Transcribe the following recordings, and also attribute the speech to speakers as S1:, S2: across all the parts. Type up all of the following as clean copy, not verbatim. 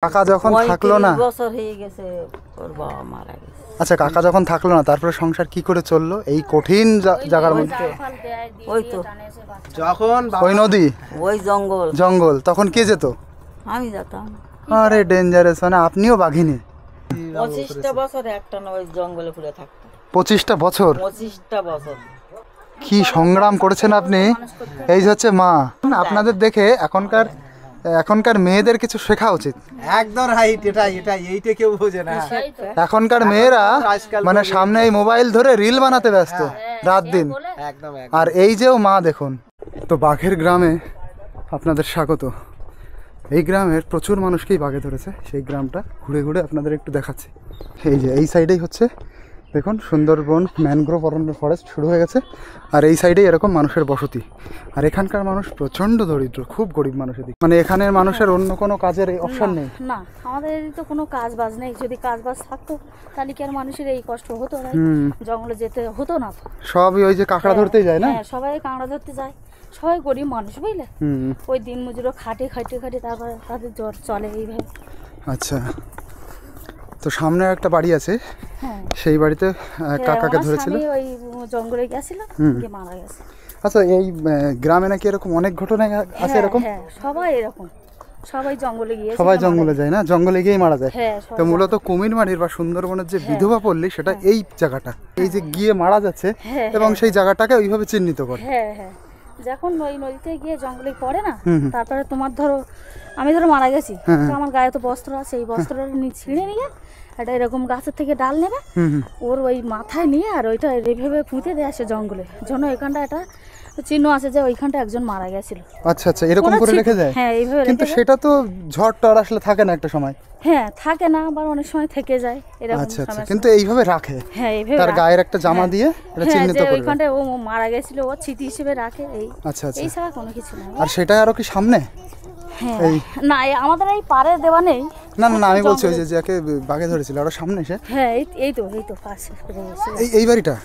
S1: কাকা যখন থাকলো না,
S2: বছর হয়ে গেছে ওর বাবা মারা গেছে।
S1: আচ্ছা কাকা যখন থাকলো না তারপরে সংসার কি করে চললো এই কঠিন জায়গার মধ্যে?
S2: ওই তো
S3: যখন
S1: ওই নদী,
S2: ওই জঙ্গল,
S1: জঙ্গল, তখন কে যেত?
S2: আমি যেতাম।
S1: আরে ডেঞ্জারাস, মানে আপনিও বাঘিনী।
S2: 25টা বছর একটা না ওই জঙ্গলে ঘুরে থাকতাম।
S1: 25টা বছর?
S2: 25টা বছর
S1: কি সংগ্রাম করেছেন আপনি। এই যে হচ্ছে মা, আপনাদের দেখে এখনকার মেয়েদের কিছু শেখা উচিত।
S3: একদম রাইট, এটাই এইটা কেউ বোঝে না।
S1: এখনকার মেয়েরা মানে সামনে এই মোবাইল ধরে রিল বানাতে ব্যস্ত রাত দিন।
S3: একদম
S1: আর এই যেও মা দেখুন। তো বাঘের গ্রামে আপনাদের স্বাগত। এই গ্রামের প্রচুর মানুষকেই বাঘে ধরেছে, সেই গ্রামটা ঘুরে ঘুরে আপনাদের একটু দেখাচ্ছি। এই যে এই সাইডেই হচ্ছে দেখুন সুন্দরবন ম্যানগ্রোভ অরণ্য ফরেস্ট শুরু হয়ে গেছে, আর এই সাইডেই এরকম মানুষের বসতি। আর এখানকার মানুষ প্রচণ্ড দরিদ্র, খুব গরিব মানুষ এদিকে, মানে এখানের মানুষের অন্য কোনো কাজের অপশন নেই।
S4: না, আমাদের তো কোনো কাজ বাজ নেই। যদি কাজ বাজ থাকতো তাহলে কি আর মানুষের এই কষ্ট হতো না? জঙ্গলে যেতে হতো না তো।
S1: সবই ওই যে কাঁকড়া ধরতেই যায় না?
S4: হ্যাঁ, সবাই কাঁকড়া ধরতে যায়, সবাই গরিব মানুষ বুঝলে। ওই দিন মজুরও খাটে তারপরে তাদের জ্বর চলে এইভাবে।
S1: আচ্ছা, তো সামনে একটা বাড়ি আছে,
S4: হ্যাঁ,
S1: সেই বাড়িতে কাকাকে ধরেছিল।
S4: ওই জঙ্গলে গেছিল, গিয়ে মারা গেছে।
S1: আচ্ছা, এই গ্রামে নাকি এরকম অনেক ঘটনা আছে এরকম?
S4: হ্যাঁ, সবাই এরকম, সবাই জঙ্গলে গিয়ে,
S1: সবাই জঙ্গলে যায় না, জঙ্গলে গিয়েই মারা যায়।
S4: হ্যাঁ,
S1: তো মূলত কুমিরমারির বা সুন্দরবনের যে বিধবা পল্লী, সেটা এই জায়গাটা, এই যে গিয়ে মারা যাচ্ছে এবং সেই জায়গাটাকে ওইভাবে চিহ্নিত করে।
S4: হ্যাঁ হ্যাঁ, যখন ওই নদীতে গিয়ে জঙ্গলে পড়ে না, তারপরে তোমার ধরো আমি মারা গেছি, তো আমার গায়ে তো বস্ত্র আছে, এই বস্ত্রটা ছিঁড়ে নিয়ে এটা এরকম গাছের থেকে ডাল নেবে, ওর ওই মাথায় নিয়ে আর ওইটা এইভাবে পুঁতে দিয়ে আসে জঙ্গলে, জন্য এখানটা একটা চিহ্ন আছে যে ওইখানটা একজন মারা গেছিল।
S1: আচ্ছা আচ্ছা, এরকম করে রেখে যায়?
S4: হ্যাঁ, এইভাবে।
S1: কিন্তু সেটা তো ঝড় টড় আসলে থাকে না একটা সময়?
S4: হ্যাঁ, থাকে না, আবার অনেক সময় থেকে যায় এরকম।
S1: আচ্ছা আচ্ছা, কিন্তু এইভাবে রাখে?
S4: হ্যাঁ, এইভাবে
S1: তার গায়ের একটা জামা দিয়ে এটা চিহ্নিত করে
S4: ওইখানটা ও মারা গেছিল, ও স্মৃতি হিসেবে রাখে। এই
S1: আচ্ছা আচ্ছা,
S4: এই ছাড়া কোনো কিছু না।
S1: আর সেটা আরো কি সামনে?
S4: হ্যাঁ, না, আমাদের এই পারে দেওয়া নেই।
S1: না না, আমি বলছি ওই যে যাকে বাঘে ধরেছিল ওরা সামনে সে?
S4: হ্যাঁ, এই তো পাশে।
S1: এই বাড়িটা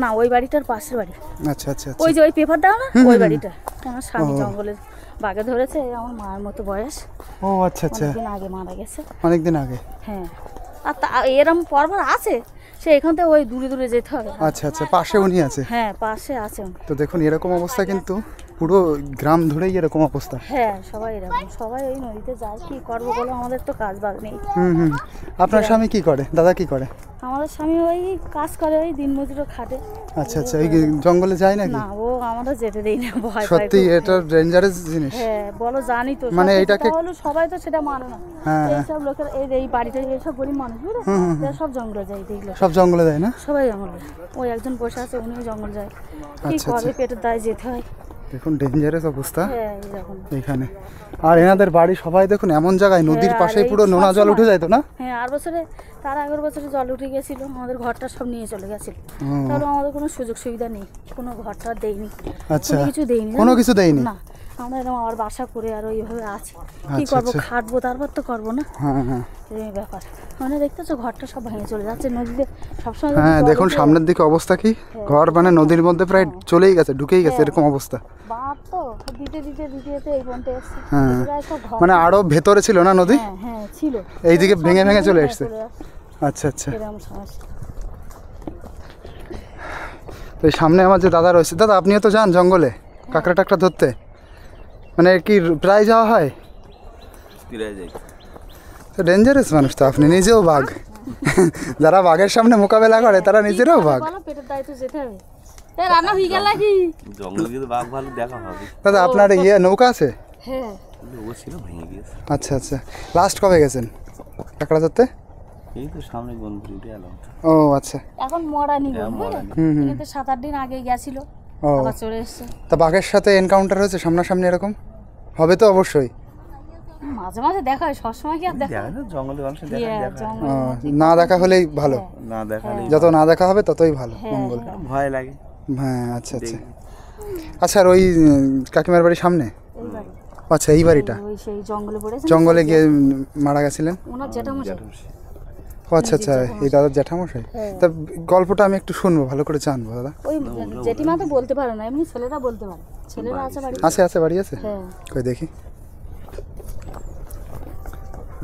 S4: না, ওই বাড়িটার পাশের বাড়ি।
S1: আচ্ছা আচ্ছা,
S4: ওই যে ওই পেপার দাও না, ওই বাড়িটা আমার স্বামী জঙ্গলে বাঘে ধরেছে। আমার মায়ের মতো বয়স।
S1: ও আচ্ছা আচ্ছা,
S4: অনেকদিন আগে মারা গেছে।
S1: অনেকদিন আগে?
S4: হ্যাঁ, আর এরম পর্বত আছে, সে এখান থেকে ওই দূরে দূরে যেতে হবে।
S1: আচ্ছা আচ্ছা, পাশে উনি আছে?
S4: হ্যাঁ, পাশে আছে।
S1: তো দেখুন এরকম অবস্থা, কিন্তু পুরো গ্রাম ধরেই এরকম অবস্থা।
S4: হ্যাঁ, সবাই এরকম, সবাই ওই নদীতে যায়। কি করবো বলো, আমাদের তো কাজ বাজ নেই।
S1: আপনার স্বামী কি করে, দাদা কি করে?
S4: আমাদের স্বামী ওই কাজ করে, ওই দিন মজুরও খাটে।
S1: আচ্ছা আচ্ছা, এই জঙ্গলে যায় নাকি?
S4: না, ও আমরা যেতে দেই না, ভয় পায়।
S1: সত্যি এটা ডেঞ্জারাস জিনিস।
S4: হ্যাঁ, বলো, জানি তো,
S1: মানে এটাকে
S4: সবাই তো সেটা মানে না।
S1: হ্যাঁ,
S4: এইসব লোকের এই বাড়িতে এইসব গরিব মানুষ বুঝলে, সব জঙ্গলে যায়। দেখলো,
S1: সব জঙ্গলে যায় না?
S4: সবাই জঙ্গলে। ওই একজন বসে আছে, উনিও জঙ্গল যায়। কি
S1: আচ্ছা
S4: করবে, পেটের দায়ে যেতে হয়।
S1: দেখুন ডেঞ্জারাস অবস্থা
S4: হ্যাঁ, এরকম।
S1: এখানে। আর এনাদের বাড়ি সবাই দেখুন এমন জায়গায়, নদীর পাশেই পুরো নোনা জল উঠে যায় তো না?
S4: হ্যাঁ, তার আগের বছরে জল উঠে গেছিল, আমাদের ঘরটা সব নিয়ে চলে গেছিল। তাহলে আমাদের কোনো সুযোগ সুবিধা নেই, কোনো ঘরটা দেয়নি।
S1: আচ্ছা,
S4: কিছু দেয়নি,
S1: কোনো কিছু দেয়নি
S4: না। আমরা এরকম আমার বাসা করে আর ওইভাবে আছি। কি করবো, খাটবো, তারপর তো করবো না।
S1: হ্যাঁ হ্যাঁ,
S4: এই ব্যাপার। মানে দেখতেছো ঘরটা সব ভেঙে চলে যাচ্ছে নদীতে সবসময়।
S1: হ্যাঁ দেখুন সামনের দিকে অবস্থা কি, ঘর মানে নদীর মধ্যে প্রায় চলেই গেছে, ঢুকেই গেছে, এরকম অবস্থা।
S4: বাপ তো দিতে এই পর্যন্ত এসছে।
S1: হ্যাঁ, মানে আরো ভেতরে ছিল না নদী?
S4: হ্যাঁ ছিল,
S1: এইদিকে ভেঙে ভেঙে চলে এসছে। আচ্ছা আচ্ছা, তো এই সামনে আমার যে দাদা রয়েছে, দাদা আপনিও তো যান জঙ্গলে কাঁকড়া টাকড়া ধরতে? মানে কি প্রায় যাওয়া হয়? তো ডেঞ্জারাস মানুষ তো আপনি, নিজেও বাঘ। যারা বাঘের সামনে মোকাবেলা করে তারা নিজেরাও বাঘ।
S4: পেটের দায়িত্ব যেতে হবে। রান্না হয়ে গেল নাকি?
S5: জঙ্গলে কিন্তু বাঘ ভালো দেখা হবে।
S1: দাদা আপনার নৌকা আছে?
S4: হ্যাঁ,
S5: ও ছিল, ভেঙে গিয়েছে।
S1: আচ্ছা আচ্ছা, লাস্ট কবে গেছেন কাঁকড়া ধরতে?
S5: এই তো সামনে বন্ধু উঠে এলাম।
S1: ও আচ্ছা,
S4: এখন মরানি কিন্তু 7-8 দিন আগে গেছিল, আবার চলে এসছে।
S1: তা বাঘের সাথে এনকাউন্টার হয়েছে সামনাসামনি? এরকম হবে তো অবশ্যই,
S4: মাঝে মাঝে দেখা হয়, সবসময় কি আর দেখা হয়?
S5: জঙ্গলে মানুষ
S1: না দেখা হলেই ভালো,
S5: না দেখালে
S1: যত না দেখা হবে ততই ভালো, মঙ্গল।
S5: ভয় লাগে।
S1: হ্যাঁ আচ্ছা আচ্ছা। আচ্ছা, আর ওই কাকিমার বাড়ির সামনে? আচ্ছা, এই বাড়িটা
S4: সেই জঙ্গলে পড়েছে,
S1: জঙ্গলে গিয়ে মারা গেছিলেন?
S4: ওনার জ্যাঠামশাই।
S1: ও আচ্ছা আচ্ছা, এই দাদার জ্যাঠামশাই। তা গল্পটা আমি একটু শুনবো, ভালো করে জানবো দাদা।
S4: ওই জেঠিমা তো বলতে পারে না, এমনি ছেলেরা বলতে পারে। ছেলেরা আছে বাড়ি?
S1: আছে আছে, বাড়ি আছে।
S4: হ্যাঁ,
S1: কই দেখি।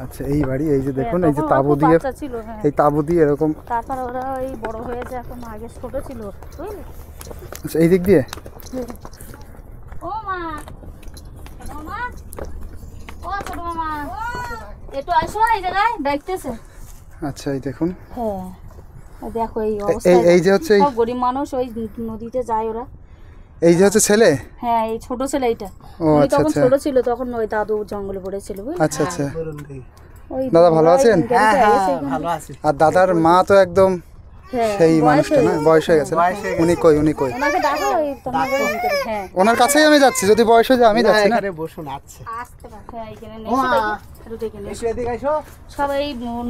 S1: আচ্ছা এই বাড়ি, এই যে দেখুন এই যে
S4: তখন ওরা
S1: তাঁবু
S4: খুব
S1: দিয়ে,
S4: বাচ্চা ছিল, হ্যাঁ।
S1: এই তাঁবু দিয়ে এরকম।
S4: তারপর ওরা ওই বড় হয়েছে, এখন আগে ছোট ছিল, বুঝলি?
S1: আচ্ছা এই দিক দিয়ে
S4: ও মা, ও মা, ও ছোট মামা, একটু আসো এই জায়গায় দেখতেছে।
S1: আচ্ছা এই দেখুন
S4: হ্যাঁ, ওই দেখো এই
S1: এই
S4: অবস্থা।
S1: এই যে হচ্ছে
S4: সব গরিব মানুষ ওই নদীতে যায় ওরা।
S1: এই যে হচ্ছে ছেলে।
S4: হ্যাঁ, এই ছোট ছেলে এইটা।
S1: ও
S4: উনি
S1: আচ্ছা
S4: তখন
S1: আচ্ছা
S4: ছোট ছিল, তখন ওই দাদু জঙ্গলে পড়েছিল, বুঝলি?
S1: আচ্ছা আচ্ছা।
S4: ওই
S1: দাদা ভালো আছেন?
S3: হ্যাঁ
S4: গাড়িতে
S3: হ্যাঁ
S4: এসে এখানে-
S3: ভালো আছি।
S1: আর দাদার মা তো একদম
S4: হ্যাঁ,
S1: সেই
S4: বয়স
S1: মানুষটা
S4: হয়ে
S1: না,
S4: গেছে।
S1: বয়স হয়ে গেছে না?
S3: বয়স হয়ে
S1: উনি কই, উনি কই?
S4: ওনাকে ডাকো, ওই তোমার ঘরে ঢুকে দিই। হ্যাঁ,
S1: ওনার কাছেই আমি যাচ্ছি, যদি বয়স হয়ে যায় আমি
S3: না,
S1: যাচ্ছি না।
S3: এখানে বসুন আছে।
S4: আসতে পারে। হ্যাঁ, এখানে
S3: ও মা।
S4: নেই, একটু দেখে নিই।
S3: এসো এদিকে এসো।
S4: সবাই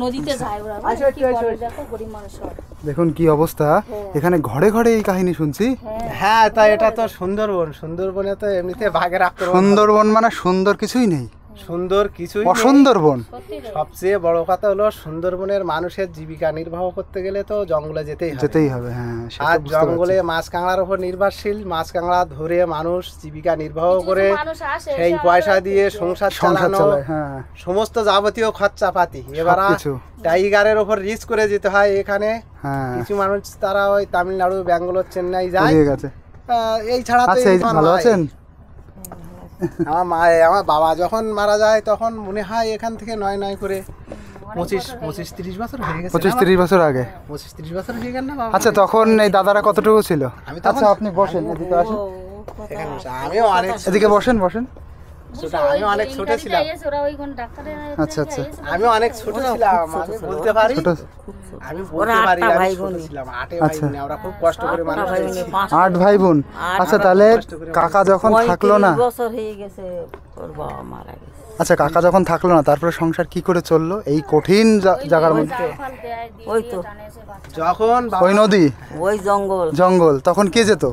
S4: নদীতে যায় ওরা,
S3: আসো,
S4: কি
S3: একটু
S4: করে
S3: আসো।
S4: দেখো গরিব মানুষ সব।
S1: দেখুন কি অবস্থা, এখানে ঘরে ঘরে এই কাহিনী শুনছি।
S3: হ্যাঁ তা এটা তো সুন্দরবন, সুন্দরবনে তো এমনিতে বাঘের আক্রমণ।
S1: সুন্দরবন মানে সুন্দর কিছুই নেই,
S3: সুন্দর কিছুই নেই।
S1: অসুন্দরবন।
S4: সত্যি তো।
S3: সবচেয়ে বড় কথা হলো সুন্দরবনের মানুষের জীবিকা নির্বাহ করতে গেলে তো জঙ্গলে যেতেই হবে।
S1: যেতেই হবে, হ্যাঁ সেটা
S3: আর
S1: বুঝতে পারছি।
S3: জঙ্গলে মাছ কাঁকড়ার উপর নির্ভরশীল, মাছ কাঁকড়া ধরে মানুষ জীবিকা নির্বাহ
S4: কিছু
S3: করে
S4: মানুষ আসে,
S3: সেই
S4: এসে
S3: পয়সা
S4: আমাদের
S3: দিয়ে
S4: দেখে।
S3: সংসার
S1: সংসার
S3: চালানো,
S1: চালায়, হ্যাঁ
S3: সমস্ত যাবতীয় খরচাপাতি এবার
S1: সবকিছু।
S3: টাইগারের ওপর রিস্ক করে যেতে হয়। এখানে
S1: হ্যাঁ
S3: কিছু মানুষ তারা ওই তামিলনাড়ু, ব্যাঙ্গালোর, চেন্নাই যায়।
S1: হারিয়ে গেছে।
S3: এই ছাড়া তো
S1: আচ্ছা এই যে
S3: আমার
S1: ভালো
S3: মাই।
S1: আছেন?
S3: আমার মা, আমার বাবা যখন মারা যায় তখন মনে হয় এখান থেকে নয় নয় করে 25-30 বছর হয়ে গেছে।
S1: 25-30 বছর আগে।
S3: 25-30 বছর হয়ে গেল না বাবা?
S1: আচ্ছা তখন এই দাদারা কতটুকু ছিল?
S3: আমি তখন-
S1: আচ্ছা আপনি বসেন, এদিকে আসেন,
S3: এখানে বসে। আমিও অনেক
S1: এদিকে বসেন বসেন।
S3: ছোট, আমি অনেক ছোট ছিলাম।
S4: ওরা ওইখান ডাক্তারের
S1: আচ্ছা আচ্ছা।
S3: আমি অনেক ছোট ছিলাম, আমি বলতে পারি,
S1: ছোট,
S3: আমি বলতে পারি আমি ছোট ছিলাম। 8 ভাই
S1: আচ্ছা।
S3: বোন, আমরা খুব কষ্ট করে মানুষ হয়েছি।
S1: 8 ভাই বোন। আচ্ছা তাহলে কাকা যখন থাকলো না,
S2: 35 বছর হয়ে গেছে ওর বাবা মারা গেছে।
S1: আচ্ছা কাকা যখন থাকলো না তারপরে সংসার কি করে চললো এই কঠিন জায়গার মধ্যে?
S2: ওই তো
S3: যখন বাবা-
S1: ওই নদী,
S2: ওই জঙ্গল
S1: জঙ্গল, তখন কে যেত?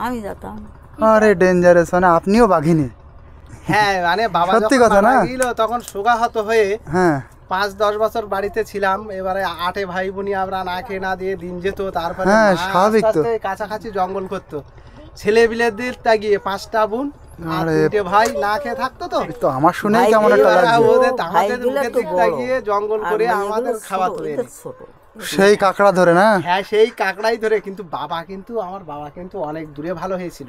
S2: আমি যেতাম।
S1: আরে ডেঞ্জারাস, মানে আপনিও বাঘিনী।
S3: হ্যাঁ মানে বাবা
S1: সত্যি
S3: যখন
S1: কথা
S3: মারা
S1: না?
S3: গেল তখন শোকাহত হয়ে
S1: হ্যাঁ
S3: 5-10 বছর বাড়িতে ছিলাম। এবারে 8 ভাই বোনই আমরা না খেয়ে না দিয়ে দিন যেত। তারপরে
S1: হ্যাঁ,
S3: মা
S1: স্বাভাবিক
S3: আস্তে
S1: তো।
S3: আস্তে কাছাকাছি জঙ্গল করতো। ছেলে বিলেদের তাগিয়ে 5টা বোন আর
S1: আরে
S3: 3টে ভাই না খেয়ে থাকতো তো।
S1: তো আমার শুনেই
S2: ভাই
S1: কেমন একটা
S2: এবার
S1: লাগছে।
S3: আমাদের
S2: ভাইগুলো
S3: মুখের
S2: তো
S3: দিক
S2: বড়।
S3: তাকিয়ে জঙ্গল
S2: আর
S3: করে
S2: মেয়েগুলো
S3: আমাদের
S2: ছোট,
S3: খাবার তুলে
S2: এদের
S3: এনে।
S2: ছোট।
S1: সেই কাঁকড়া ধরে না?
S3: হ্যাঁ সেই কাকড়াই ধরে। কিন্তু আমার বাবা কিন্তু অনেক দূরে ভালো হয়েছিল।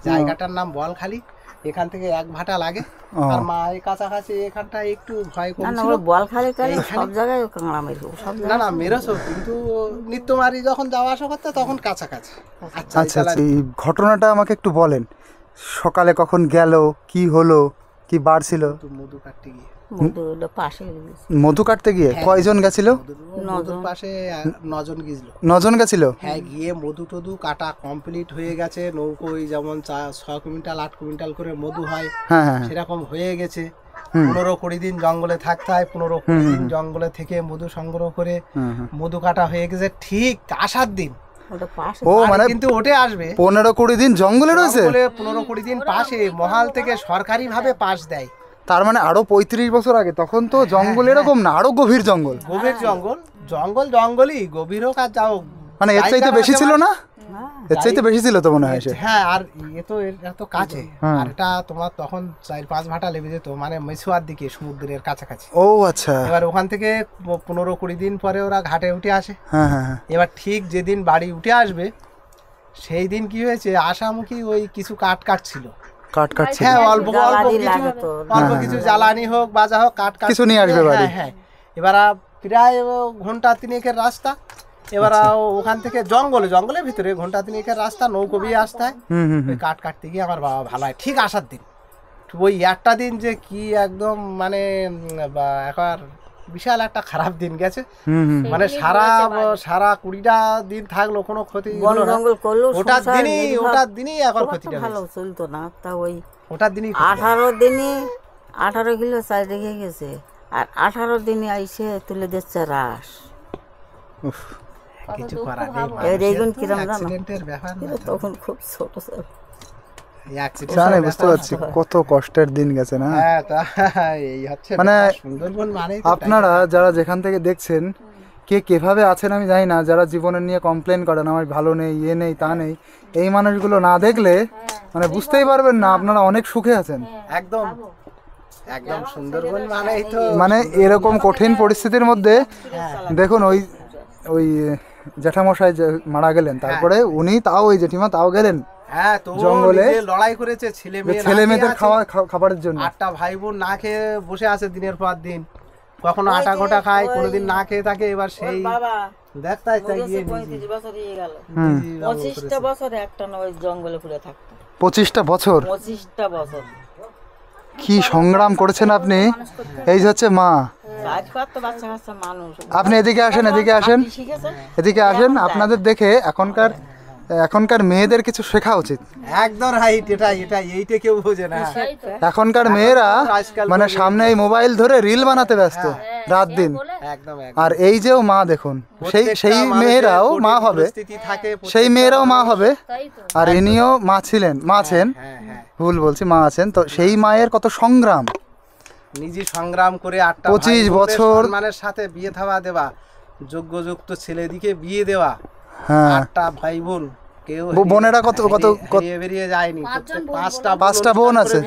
S3: জায়গাটার নাম বলখালি, এখান থেকে 1 ভাটা লাগে।
S1: ও।
S3: আর মা এই কাছাকাছি এখানটা একটু ভয় কম
S2: না না,
S3: ছিল।
S2: ওই বল খালি কালে
S3: এইখানে-
S2: সব জায়গায় কাঁকড়া মেরে সব
S3: না না মেরেছো, কিন্তু নিত্যমারি যখন যাওয়া আসা করতে তখন কাছাকাছি। আচ্ছা
S1: আচ্ছা আচ্ছা এই ঘটনাটা আমাকে একটু বলেন, সকালে কখন গেল, কি হলো, কি বার ছিল?
S3: মধু কাটতে গিয়ে,
S2: মধু হলো পাশে গেছে।
S1: মধু কাটতে গিয়ে কয়জন গেছিল?
S3: মধুর পাশে 9 জন গিয়েছিল।
S1: 9 জন গেছিল?
S3: হ্যাঁ গিয়ে মধু টধু কাটা কমপ্লিট হয়ে গেছে। নৌকোয় যেমন 6 কুইন্টাল 8 কুইন্টাল করে মধু হয়
S1: হ্যাঁ হ্যাঁ
S3: সেরকম হয়ে গেছে। 15-20 দিন জঙ্গলে থাকতে হয়। 15-20 দিন জঙ্গলে থেকে মধু সংগ্রহ করে
S1: হুম, হুম।
S3: মধু কাটা হয়ে গেছে। ঠিক আসার দিন
S2: ওটা পাশে
S1: ও
S3: আর
S1: মানে
S3: কিন্তু ওঠে আসবে
S1: 15-20 দিন জঙ্গলে রয়েছে?
S3: জঙ্গলে 15-20 দিন পাশে মহাল থেকে সরকারি ভাবে পাস দেয়।
S1: তার মানে আরো 35 বছর আগে, তখন তো জঙ্গল এরকম না, আরো গভীর জঙ্গল।
S3: গভীর জঙ্গল, জঙ্গলই গভীর হোক আর যাও।
S1: মানে এর চাইতে বেশি ছিল না? এর চাইতে বেশি ছিল তো মনে হয় সে।
S3: হ্যাঁ আর এত কাছে।
S1: হ্যাঁ।
S3: আর এটা তোমার তখন 4-5 ভাটা লেগে যেত, মানে মেছুয়ার দিকে সমুদ্রের কাছাকাছি।
S1: ও আচ্ছা,
S3: এবার ওখান থেকে 15-20 দিন পরে ওরা ঘাটে উঠে আসে।
S1: হ্যাঁ হ্যাঁ হ্যাঁ।
S3: এবার ঠিক যেদিন বাড়ি উঠে আসবে সেই দিন কি হয়েছে, আশামুখী ওই কিছু কাটছিল।
S1: কাট কাটছে।
S3: হ্যাঁ অল্প
S2: জ্বালানি
S3: কিছু,
S2: লাগে তো।
S3: অল্প কিছু জ্বালানি হোক বাজা হোক
S1: কিছু নিয়ে আসবে বাড়ি।
S3: হ্যাঁ এবার প্রায় ঘন্টা 3-এর রাস্তা। এবার ওখান থেকে জঙ্গলের ভিতরে ঘন্টা 3-এর রাস্তা, নৌকো দিয়ে আসতে হয়।
S1: হুম হুম
S3: ওই কাটতে গিয়ে আমার বাবা ভালো হয় ঠিক আসার দিন। ওই একটা দিন যে কি একদম মানে একবার বিশাল একটা খারাপ দিন গেছে।
S1: হুম হুম।
S3: মানে সারা 20টা দিন থাকলো কোনো ক্ষতি
S2: বন
S3: হলো না।
S2: জঙ্গল করলো
S3: ওটার দিনই এখন ক্ষতিটা
S2: ভালো
S3: হয়েছে।
S2: চলতো না। তা ওই
S3: ওটার দিনই ক্ষতিটা।
S2: 18 দিনে 18 কিলো চাল রেখে গেছে। আর 18 দিনে আইসে তুলে দিচ্ছে রাস।
S1: উফ,
S3: কিছু করার নেই।
S2: এবার এইগুন
S3: মানুষের তো
S2: কিরম জানো?
S3: accident-এর ব্যাপার না।
S2: তখন খুব ছোট ছিল।
S3: এই accident-এর
S1: জানি,
S3: ব্যাপার
S1: বুঝতে পারছি কত কষ্টের দিন গেছে না।
S3: হ্যাঁ তা এই হচ্ছে
S1: মানে
S3: ব্যাপার। সুন্দরবন মানেই তো
S1: আপনারা যারা যেখান থেকে দেখছেন, কে কিভাবে আছেন আমি জানি না, যারা জীবনের নিয়ে কমপ্লেন করেন আমার ভালো নেই, ইয়ে নেই, তা নেই, এই মানুষগুলো না দেখলে মানে বুঝতেই পারবেন না আপনারা অনেক সুখে আছেন।
S3: একদম একদম সুন্দরবন মানেই তো
S1: মানে এরকম কঠিন পরিস্থিতির মধ্যে দেখুন ওই ওই জ্যাঠামশাই যে মারা গেলেন, তারপরে উনি তাও ওই জেঠিমা তাও গেলেন
S3: হ্যাঁ, তো
S1: জঙ্গলে
S3: নিজে লড়াই করেছে
S1: ছেলে মেয়েদের খাবারের জন্য।
S3: 8টা ভাই বোন না খেয়ে বসে আছে দিনের পর দিন, কখনো আটা গোটা খায়, কোনোদিন না খেয়ে থাকে। এবার সেই
S2: বাবা
S3: দেখতাই তাই গিয়ে
S2: 35 বছর হয়ে গেল,
S3: নিজে
S2: 25টা বছর একটা না ওই জঙ্গলে ঘুরে থাকতো।
S1: 25টা বছর
S2: 25টা বছর
S1: কি সংগ্রাম করেছেন আপনি। এই যে হচ্ছে মা,
S2: কাজ করতো বাচ্চা কাচ্চা মানুষ।
S1: আপনি এদিকে আসেন, এদিকে আসেন,
S2: শিখেছে
S1: এদিকে আসেন। আপনাদের দেখে এখনকার মেয়েদের কিছু শেখা উচিত।
S3: একদম রাইট, এইটা কেউ বোঝে না।
S1: এখনকার মেয়েরা মানে সামনে এই মোবাইল ধরে রিল বানাতে ব্যস্ত রাত দিন।
S3: একদম
S1: আর এই যেও মা দেখুন, সেই মেয়েরাও মা হবে, সেই মেয়েরাও মা হবে। আর ইনিও মা ছিলেন, মা আছেন, ভুল বলছি, মা আছেন। তো সেই মায়ের কত সংগ্রাম,
S3: নিজে সংগ্রাম করে 8টা
S1: 25 বছর
S3: সম্মানের সাথে বিয়ে থাওয়া দেওয়া, যোগ্যযুক্ত ছেলেদিকে বিয়ে দেওয়া।
S1: হ্যাঁ,
S3: 8টা ভাই বোন, কেউ
S1: বোনেরা কত
S3: বেরিয়ে যায়নি,
S1: 5টা বোন আছে,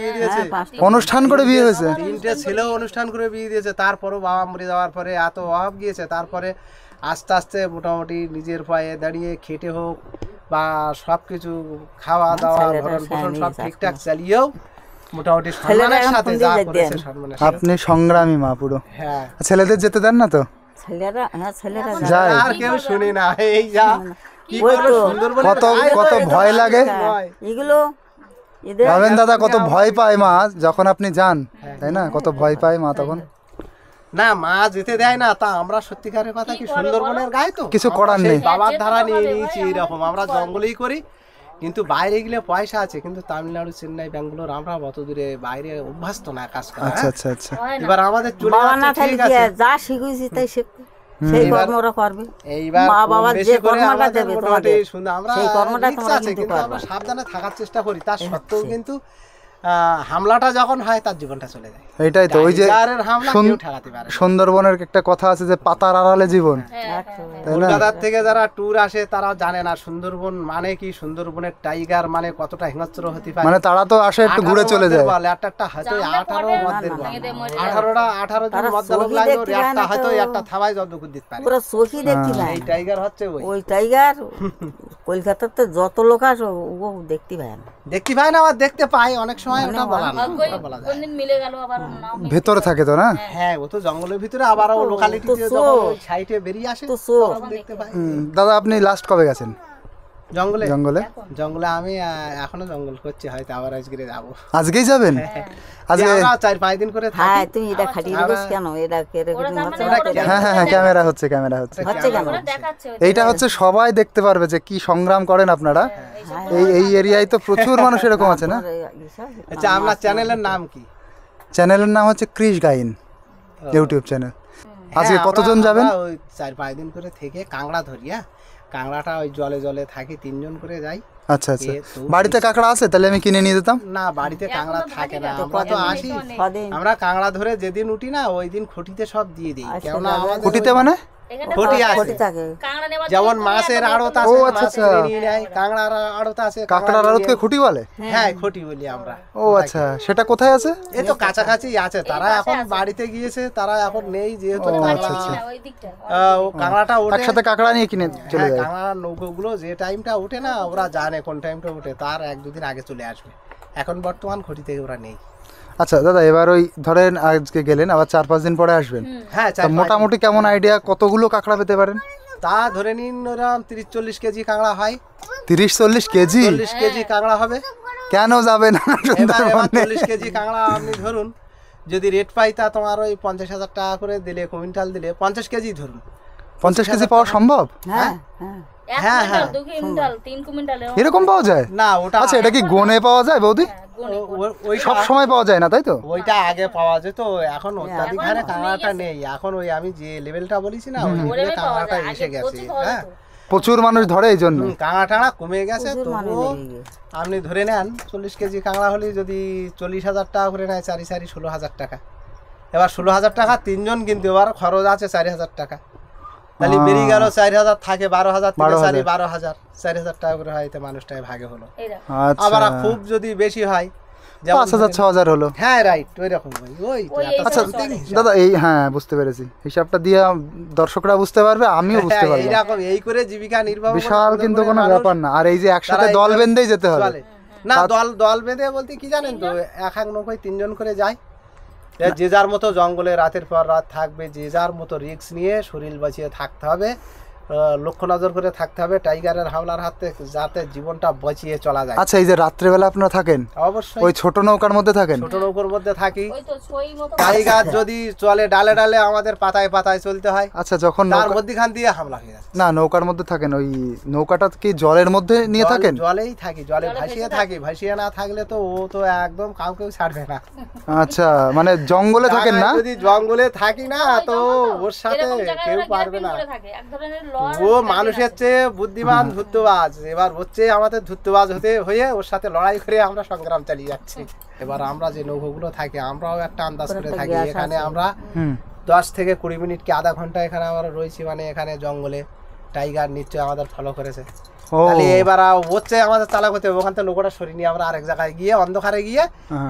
S1: অনুষ্ঠান করে বিয়ে হয়েছে।
S3: 3টে ছেলেও অনুষ্ঠান করে বিয়ে দিয়েছে। তারপরও বাবা মরে যাওয়ার পরে এত অভাব গিয়েছে, তারপরে আস্তে আস্তে মোটামুটি নিজের পায়ে দাঁড়িয়ে খেটে হোক বা সব কিছু খাওয়া দাওয়া ভরণ পোষণ সব ঠিকঠাক চালিয়েও মোটামুটি সম্মানের সাথে যা করেছে সম্মানের সাথে।
S1: আপনি সংগ্রামী মা পুরো।
S3: হ্যাঁ,
S1: ছেলেদের যেতে দেন না তো?
S2: ছেলেরা, হ্যাঁ ছেলেরা
S1: যায়।
S3: আর কেউ শুনি না। এই যা কি করে সুন্দরবনে
S1: কত ভয় লাগে
S2: এগুলো এদের
S1: ভাবেন দাদা, কত ভয় পায় মা যখন আপনি যান, তাই না? কত ভয় পায় মা তখন।
S3: না, মা যেতে দেয় না, তা আমরা সত্যিকারের কথা কি সুন্দরবনের গায়ে তো
S1: কিছু করার
S3: আমরা সেই
S1: নেই।
S3: বাবার ধারা নিয়ে নিয়েছি। এরকম আমরা জঙ্গলেই করি, কিন্তু বাইরে গেলে পয়সা আছে, কিন্তু তামিলনাড়ু, চেন্নাই, ব্যাঙ্গালোর আমরা অত দূরে বাইরে অভ্যস্ত না কাজ করা।
S1: আচ্ছা আচ্ছা আচ্ছা।
S3: এবার আমাদের চলে
S2: বাবা না
S3: যাচ্ছে,
S2: থাকলে
S3: ঠিক
S2: কি
S3: আছে।
S2: আর, যা শিখেছি তাই শিখবে, সেই কর্মটা করবে।
S3: এইবার
S2: মা বাবা
S3: কম বেশি
S2: যে
S3: করে
S2: কর্মটা
S3: আমাদের
S2: দেবে
S3: মোটামুটি
S2: তোমাদের,
S3: সুন্দর, আমরা
S2: সেই কর্মটা
S3: রিস্ক
S2: তোমরা
S3: আছে,
S2: কিন্তু
S3: কিন্তু আমরা
S2: করবে।
S3: সাবধানে থাকার চেষ্টা করি। তার সত্ত্বেও কিন্তু হামলাটা যখন হয় তার জীবনটা চলে যায়।
S1: এইটাই তো, ওই যে
S3: টাইগারের হামলা কেউ ঠেকাতে পারে না।
S1: সুন্দরবনের একটা কথা আছে যে পাতার আড়ালে জীবন, তাই না?
S3: কলকাতার থেকে যারা ট্যুর আসে তারা জানে না সুন্দরবন মানে কি, সুন্দরবনের টাইগার মানে কতটা হিংস্র হতে পারে।
S1: মানে তারা তো আসে একটু ঘুরে চলে যায়।
S3: একটা হয়তো 18 মধ্যের বল, 18 জন মধ্যে লোক লাগলো, একটা হয়তো একটা থাবায় যত দিতে পারে।
S2: পুরো চোখই দেখতে পায়
S3: এই
S2: না।
S3: টাইগার হচ্ছে
S2: ওই টাইগার কলকাতাতে যত লোক আসে ও দেখতে পায় না।
S3: দেখতে পায় না, আবার দেখতে পায় অনেক সময়, ওটা বলা না, ওটা বলা যায়।
S4: কোনদিন মিলে গেল আবার নাও
S1: ভেতরে থাকে তো না?
S3: হ্যাঁ, ও তো জঙ্গলের ভিতরে, আবার ও লোকালিটিতে যখন ওই সাইডে বেরিয়ে আসে
S2: তো চোখ
S3: তখন দেখতে পায়।
S1: দাদা আপনি লাস্ট কবে গেছেন
S3: জঙ্গলে
S1: জঙ্গলে?
S3: জঙ্গলে আমি এখনো জঙ্গল করছি, হয়তো আবার আজকে যাবো।
S1: আজকেই যাবেন? আজকে?
S3: আমরা 4-5 দিন করে থাকি।
S2: হ্যাঁ, তুমি এটা খাটিয়ে দিস কেন? এটা কেড়ে কেটে হচ্ছে না তো?
S1: হ্যাঁ হ্যাঁ হ্যাঁ, ক্যামেরা হচ্ছে, ক্যামেরা হচ্ছে।
S2: হচ্ছে কেন?
S4: দেখাচ্ছে
S1: এইটা হচ্ছে সবাই দেখতে পারবে যে কি সংগ্রাম করেন আপনারা। এই এরিয়ায় তো প্রচুর মানুষ এরকম আছে না?
S3: আচ্ছা, আপনার চ্যানেলের নাম কি?
S1: চ্যানেলের নাম হচ্ছে ক্রিশ গাইন, ইউটিউব চ্যানেল। আজকে
S3: হ্যাঁ,
S1: কতজন যাবেন?
S3: আমরা ওই 4-5 দিন করে থেকে কাঁকড়া ধরি। হ্যাঁ, কাঁকড়াটা ওই জলে জলে থাকি, 3 জন করে যাই।
S1: আচ্ছা আচ্ছা। বাড়িতে কাঁকড়া আছে? তাহলে আমি কিনে নিয়ে যেতাম।
S3: না, বাড়িতে কাঁকড়া থাকে না, আমরা তো আসি।
S2: কদিন
S3: আমরা কাঁকড়া ধরে যেদিন উঠি না ওই দিন খুঁটিতে সব দিয়ে দিই, কেননা আমাদের
S1: কুটিতে মানে?
S3: খুঁটি আছে,
S2: কোটি থাকে।
S4: কাঁকড়া নেবার
S3: যেমন মাছের আড়ত
S1: ও
S3: আছে,
S1: আচ্ছা
S3: মাছ
S1: আচ্ছা।
S3: কিনে নিয়ে নেয়, কাঁকড়ার আড়ত আছে,
S1: কাঁকড়ার আড়তকে খুঁটি বলে?
S3: হ্যাঁ, খুঁটি বলি আমরা।
S1: ও আচ্ছা, সেটা কোথায় আছে?
S3: এই তো কাছাকাছি আছে, তারা এখন বাড়িতে গিয়েছে, তারা এখন নেই, যেহেতু
S4: ওই দিকটা
S3: ও কাঁকড়াটা ওঠে।
S1: একসাথে কাঁকড়া নিয়ে কিনে চলে
S3: হ্যাঁ,
S1: যায়।
S3: কাঁকড়ার নৌকোগুলো যে টাইমটা ওঠে না, ওরা জানে কোন টাইমটা ওঠে, তার 1-2 দিন আগে চলে আসবে। এখন বর্তমান খুঁটি থেকে ওরা নেই।
S1: আচ্ছা দাদা, এবার ওই ধরেন আজকে গেলেন, আবার 4-5 দিন পরে আসবেন,
S3: হ্যাঁ,
S1: তা মোটামুটি কেমন আইডিয়া কতগুলো কাঁকড়া পেতে পারেন?
S3: তা ধরে নিন ওরকম 30-40 কেজি কাঁকড়া হয়।
S1: 30-40 কেজি?
S3: 40 কেজি কাঁকড়া হবে।
S1: কেন যাবে না
S3: এবার
S1: সুন্দরবনে?
S3: 40 কেজি কাঁকড়া আপনি ধরুন, যদি রেট পাই তা তোমার ওই 50,000 টাকা করে দিলে, কুইন্টাল দিলে 50 কেজি ধরুন।
S1: 50 কেজি পাওয়া সম্ভব?
S2: হ্যাঁ হ্যাঁ,
S3: হ্যাঁ, হ্যাঁ।
S4: 2 কুইন্টাল 3 কুইন্টাল
S1: এরকম পাওয়া যায়?
S3: না, ওটা
S1: আচ্ছা, এটা কি গনে পাওয়া যায় বৌদি? সব সময় পাওয়া যায় না তাই তো?
S3: ওইটা আগে পাওয়া যেত, এখন অত্যাধিক হারে কাঁকড়াটা নেই। এখন ওই আমি যে লেভেলটা বলেছি না, ওই লেভেলে কাঁকড়াটা এসে গেছে। হ্যাঁ,
S1: প্রচুর মানুষ ধরে এই জন্য।
S3: কাঁকড়া টাঁড়া কমে গেছে,
S2: মানুষ
S3: তবুও
S2: লেগে গেছে।
S3: আপনি ধরে নেন 40 কেজি কাঁকড়া হলে যদি 40,000 টাকা করে নেয়, 4-4 16,000 টাকা। এবার 16,000 টাকা 3 জন, কিন্তু এবার খরচ আছে 4,000 টাকা। তাহলে বেরিয়ে গেল 4,000 থাকে 12,000 থেকে 12,000 4,000 টাকা করে হয়, তো মানুষটাই ভাগে হলো।
S1: আচ্ছা,
S3: আবার খুব যদি বেশি হয় যেমন
S1: 5,000-6,000 হলো।
S3: হ্যাঁ রাইট ওই রকম ভাই ওই তো,
S4: ওই
S3: এত
S1: আচ্ছা
S3: something হিসাব।
S1: দাদা এই হ্যাঁ বুঝতে পেরেছি, হিসাবটা দিয়ে দর্শকরা বুঝতে পারবে, আমিও বুঝতে
S3: হ্যাঁ,
S1: পারবো।
S3: এইরকম এই করে জীবিকা নির্বাহ করে
S1: বিশাল
S3: সুন্দর
S1: কিন্তু
S3: করে
S1: কোনো
S3: মানুষ
S1: ব্যাপার না। আর এই যে একসাথে
S3: তারা
S1: দল
S3: এইভাবে
S1: বেঁধেই যেতে হবে।
S3: চলে। না দল বেঁধে বলতে কি জানেন তো, এক নৌকায় 3 জন করে যায়, যে যার মতো জঙ্গলে রাতের পর রাত থাকবে, যে যার মতো রিস্ক নিয়ে শরীর বাঁচিয়ে থাকতে হবে, লক্ষ্য নজর করে থাকতে হবে টাইগারের হামলার হাত থেকে যাতে জীবনটা বাঁচিয়ে চলা যায়।
S1: আচ্ছা এই যে রাত্রেবেলা আপনারা থাকেন
S3: অবশ্যই
S1: ওই ছোট নৌকার মধ্যে থাকেন?
S3: ছোট নৌকার মধ্যে থাকি।
S4: ওই তো ছই মতো
S3: টাইগার যদি চলে ডালে ডালে আমাদের পাতায় পাতায় চলতে হয়,
S1: আচ্ছা যখন
S3: তার মধ্যখান দিয়ে হামলা হয়ে যায়।
S1: না নৌকার মধ্যে থাকেন, ওই নৌকাটা কি জলের মধ্যে নিয়ে থাকেন?
S3: জলেই থাকি, জলে ভাসিয়ে থাকি। ভাসিয়ে না থাকলে তো ও তো একদম কাউকেও ছাড়বে না।
S1: আচ্ছা মানে জঙ্গলে থাকেন না?
S3: যদি জঙ্গলে থাকি না তো ওর সাথে
S4: এরকম জায়গায়
S3: কেউ
S4: ওরা
S3: পারবে
S4: গ্যাপিং
S3: না।
S4: করে থাকে, এক ধরনের লড়
S3: ও মানুষের চেয়ে বুদ্ধিমান ধূর্তবাজ, এবার হচ্ছে আমাদের ধূর্তবাজ হয়ে ওর সাথে লড়াই করে আমরা সংগ্রাম চালিয়ে যাচ্ছি। এবার আমরা যে নৌকোগুলো থাকি আমরাও একটা আন্দাজ করে থাকি, এখানে আমরা 10 থেকে 20 মিনিট কি আধা ঘন্টা এখানে আমরা রয়েছি, মানে এখানে জঙ্গলে টাইগার নিশ্চয়ই আমাদের ফলো করেছে। তাহলে এবার হচ্ছে আমাদের চালাক হতে হবে, ওখান থেকে নৌকাটা সরিয়ে নিয়ে আমরা আরেক জায়গায় গিয়ে অন্ধকারে গিয়ে